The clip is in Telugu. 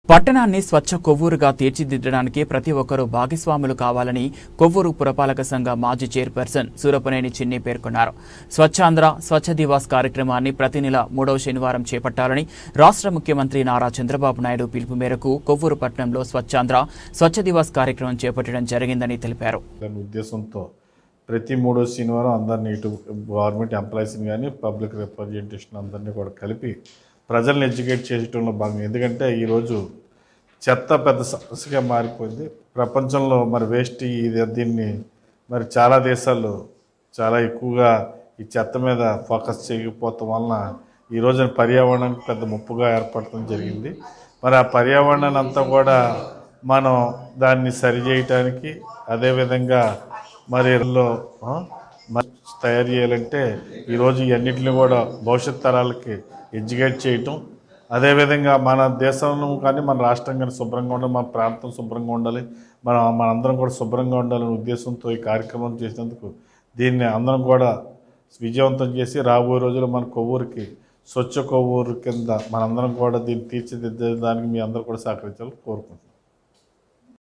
పట్టణాన్ని స్వచ్ఛ కొవ్వూరుగా తీర్చిదిద్దడానికి ప్రతి ఒక్కరూ భాగస్వాములు కావాలని కొవ్వూరు పురపాలక సంఘ మాజీ చైర్పర్సన్ సూరపనేని చిన్ని పేర్కొన్నారు. స్వచ్ఛాంధ్ర స్వచ్ఛ దివాస్ కార్యక్రమాన్ని ప్రతి నెల 3వ శనివారం చేపట్టాలని రాష్ట్ర ముఖ్యమంత్రి నారా చంద్రబాబు నాయుడు పిలుపు మేరకు కొవ్వూరు పట్టణంలో స్వచ్ఛాంధ్ర స్వచ్ఛ దివాస్ కార్యక్రమం చేపట్టడం జరిగిందని తెలిపారు. ఉద్దేశంతో ప్రతి 3వ శనివారం అందరినీ ఇటు గవర్నమెంట్ ఎంప్లాయీస్ని కానీ పబ్లిక్ రిప్రజెంటేషన్ అందరినీ కూడా కలిపి ప్రజల్ని ఎడ్యుకేట్ చేయడంలో భాగంగా, ఎందుకంటే ఈరోజు చెత్త పెద్ద సమస్యగా మారిపోయింది ప్రపంచంలో. మరి వేస్ట్ దీన్ని మరి చాలా దేశాలు చాలా ఎక్కువగా ఈ చెత్త మీద ఫోకస్ చేయకపోవటం వలన ఈ రోజున పర్యావరణానికి పెద్ద ముప్పుగా ఏర్పడటం జరిగింది. మరి ఆ పర్యావరణాన్ని అంతా కూడా మనం దాన్ని సరిచేయటానికి, అదేవిధంగా మరి తయారు చేయాలంటే ఈరోజు ఇవన్నిటిని కూడా భవిష్యత్ తరాలకి ఎడ్యుకేట్ చేయటం, అదేవిధంగా మన దేశంలో కానీ మన రాష్ట్రం కానీ శుభ్రంగా ఉండాలి, మన ప్రాంతం శుభ్రంగా ఉండాలి, మనందరం కూడా శుభ్రంగా ఉండాలనే ఉద్దేశంతో ఈ కార్యక్రమం చేసినందుకు దీన్ని అందరం కూడా విజయవంతం చేసి రాబోయే రోజుల్లో మన కొవ్వూరుకి స్వచ్ఛ కొవ్వూరు కింద మనందరం కూడా దీన్ని తీర్చిదిద్దడానికి మీ అందరూ కూడా సహకరించాలని కోరుకుంటున్నాం.